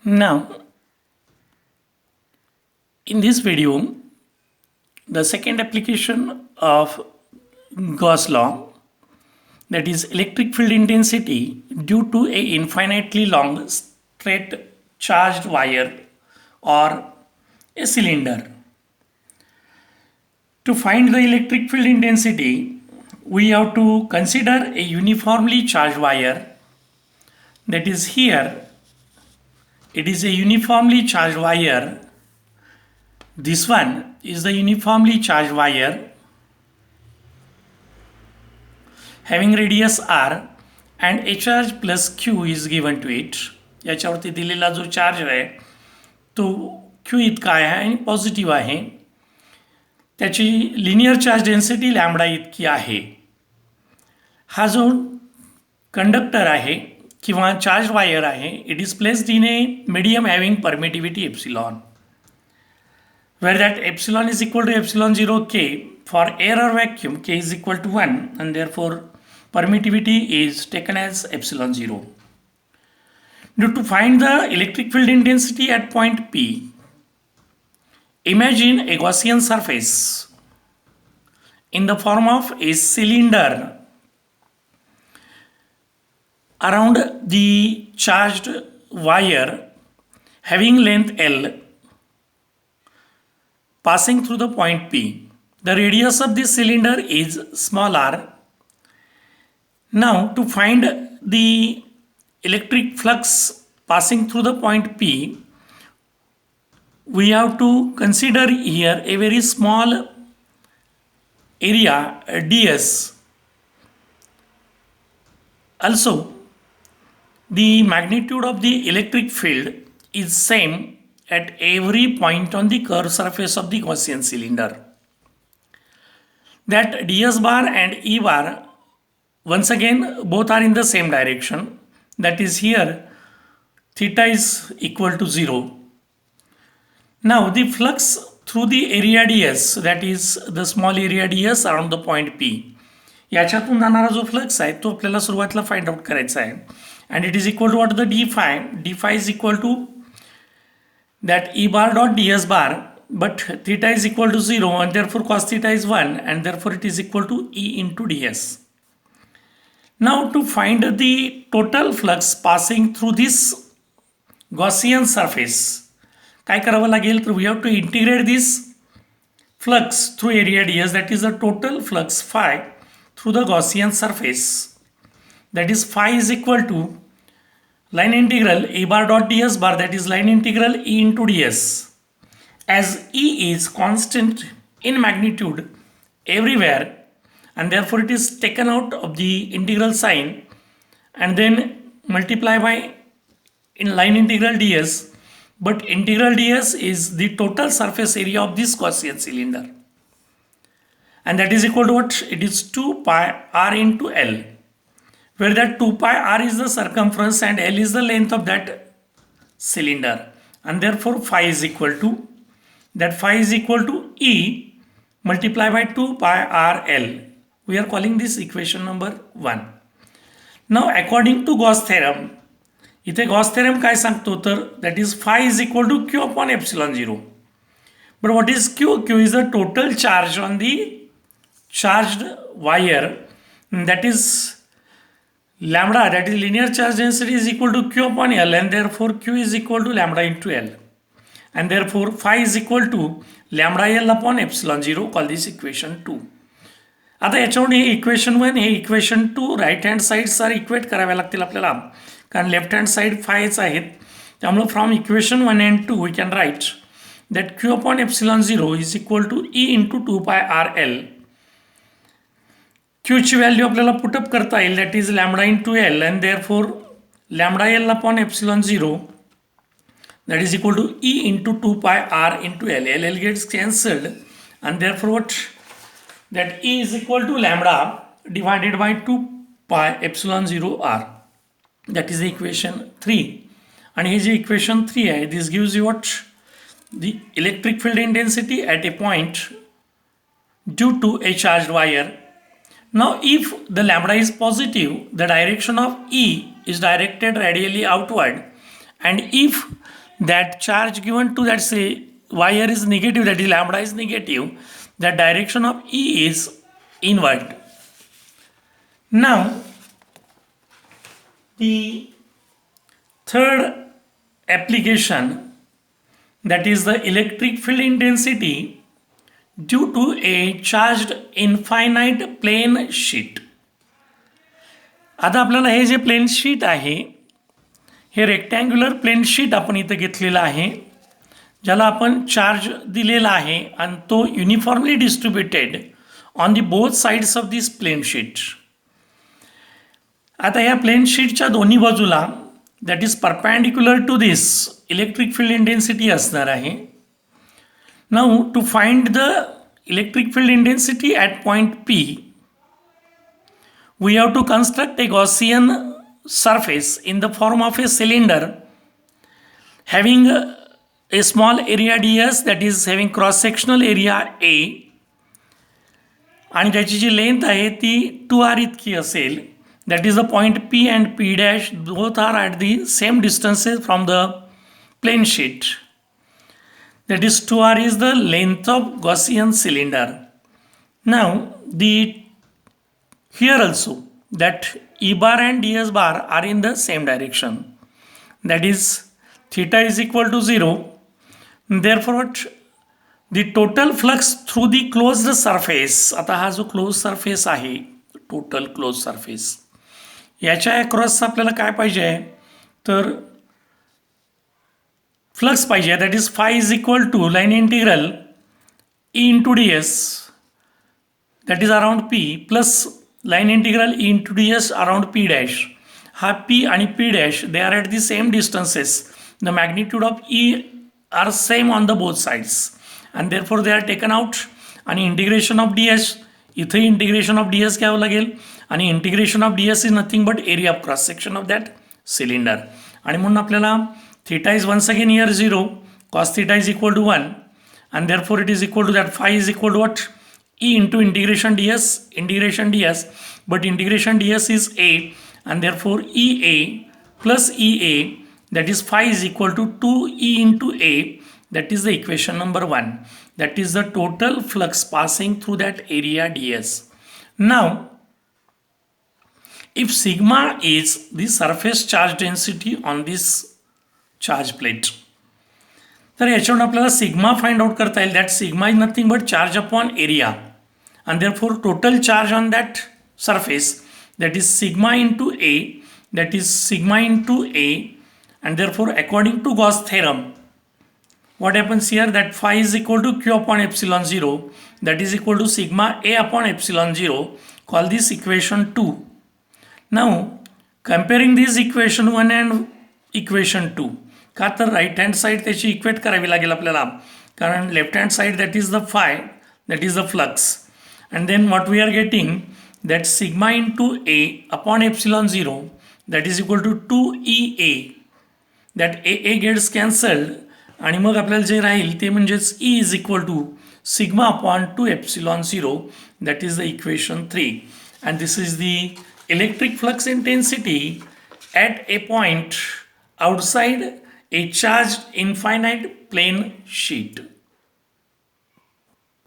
Now, in this video, the second application of Gauss law, that is electric field intensity due to a infinitely long straight charged wire or a cylinder. To find the electric field intensity, we have to consider a uniformly charged wire, that is here it is a uniformly charged wire. This one is the uniformly charged wire having radius r and a charge plus q is given to it. याच्यावरती दिलेला जो charge आहे तो q इतका आहे आणि positive आहे. त्याची लिनियर चार्ज डेन्सिटी लॅम्बडा इतकी आहे. हा जो कंडक्टर आहे किंवा चार्ज वायर आहे, it is placed in a medium having permittivity epsilon, where that epsilon is equal to epsilon 0 k. For air or vacuum, k is equal to 1 and therefore permittivity is taken as epsilon 0. Now to find the electric field intensity at point P, imagine a Gaussian surface in the form of a cylinder around the charged wire having length L passing through the point P. The radius of this cylinder is small r. Now to find the electric flux passing through the point P, we have to consider here a very small area ds. Also, the magnitude of the electric field is same at every point on the curved surface of the Gaussian cylinder. That ds bar and e bar, once again both are in the same direction, that is here theta is equal to 0. Now the flux through the area ds, that is the small area ds around the point P, याच्यातून जाणारा जो flux आहे तो आपल्याला सुरुवातीला find out करायचा आहे. and it is equal to what the d phi. D phi is equal to that e bar dot ds bar, but theta is equal to 0 and therefore cos theta is 1 and therefore it is equal to e into ds. Now to find the total flux passing through this Gaussian surface, काय करावं लागेल तर we have to integrate this flux through area ds, that is the total flux phi through the Gaussian surface, that is phi is equal to line integral e bar dot ds bar, that is line integral e into ds. As e is constant in magnitude everywhere and therefore it is taken out of the integral sign and then multiply by in line integral ds, but integral ds is the total surface area of this Gaussian cylinder and that is equal to what? It is 2 pi r into L, where that 2 pi r is the circumference and L is the length of that cylinder, and therefore phi is equal to E multiplied by 2 pi r L. We are calling this equation number 1. Now according to Gauss theorem, इथे Gauss theorem काय सांगतो तर that is phi is equal to q upon epsilon 0. But what is q? Q is the total charge on the charged wire, that is lambda, that is linear charge density, is equal to q upon L and therefore q is equal to lambda into L and therefore phi is equal to lambda L upon epsilon 0. Call this equation 2. आता याच्यावरून हे equation 1 हे equation 2 right hand sides equate कराव्या लागतील आपल्याला, कारण left hand side फायच आहेत. त्यामुळे from equation 1 and 2 we can write that q upon epsilon 0 is equal to e into 2 pi r L. q ची व्हॅल्यू आपल्याला पुटअप करता येईल, that is lambda into L and therefore lambda L upon epsilon 0 that is equal to e into 2 pi r into L. L gets cancelled and therefore what? That e is equal to lambda divided by 2 pi epsilon 0 r. That is the equation 3. And here is equation 3. This gives you what? The electric field intensity at a point due to a charged wire. Now if the lambda is positive, the direction of E is directed radially outward and if that charge given to that say wire is negative, that is lambda is negative, the direction of E is inward. Now the third application, that is the electric field intensity due to a charged infinite plane sheet. आता आपल्याला हे जे plane sheet आहे हे rectangular plane sheet आपण इथं घेतलेलं आहे, ज्याला आपण charge दिलेला आहे आणि तो uniformly distributed on the both sides of this plane sheet. आता या प्लेन शीटच्या दोन्ही बाजूला that is perpendicular to this electric field intensity असणार आहे. Now to find the electric field intensity at point P, we have to construct a Gaussian surface in the form of a cylinder having a small area ds, that is having cross sectional area A, आणि त्याची जी length आहे ती 2r इतकी असेल. that is the point P and P dash, both are at the same distances from the plane sheet. That is 2r is the length of Gaussian cylinder. Now here also that E bar and ds bar are in the same direction, that is theta is equal to 0. Therefore the total flux through the closed surface, आता हा जो close surface आहे total close surface, याच्या across आपल्याला काय पाहिजे आहे तर फ्लक्स पाहिजे, that is phi is equal to line integral E into ds, that is around P, plus line integral E into ds around P dash. हा P आणि P dash they are at the same distances, the magnitude of E are same on the both sides and therefore they are taken out. आणि integration of ds, इथे integration of ds घ्यावं लागेल आणि integration of ds is nothing but area of cross section of that cylinder. आणि म्हणून आपल्याला theta is once again here 0, cos theta is equal to 1 and therefore it is equal to that phi is equal to what, E into integration ds, but integration ds is A and therefore EA plus EA, that is phi is equal to 2E into A, that is the equation number 1, that is the total flux passing through that area ds. Now if sigma is the surface charge density on this charge plate, तर याच्यावरून आपल्याला sigma find out करता येईल. That sigma is nothing but charge upon area and therefore total charge on that surface, that is sigma into A, that is sigma into A, and therefore according to Gauss theorem what happens here, that phi is equal to q upon epsilon 0, that is equal to sigma A upon epsilon 0. Call this equation 2. Now comparing this equation 1 and equation 2, का तर right hand side त्याची equate करावी लागेल आपल्याला, कारण left hand side that is the five, that is the flux, and then what we are getting, that sigma into A upon epsilon 0, that is equal to 2EA, that AA gets cancelled आणि मग आपल्याला जे राहील ते म्हणजेच E is equal to sigma upon 2 epsilon 0, that is the equation 3, and this is the electric flux intensity at a point outside a charged infinite plane sheet.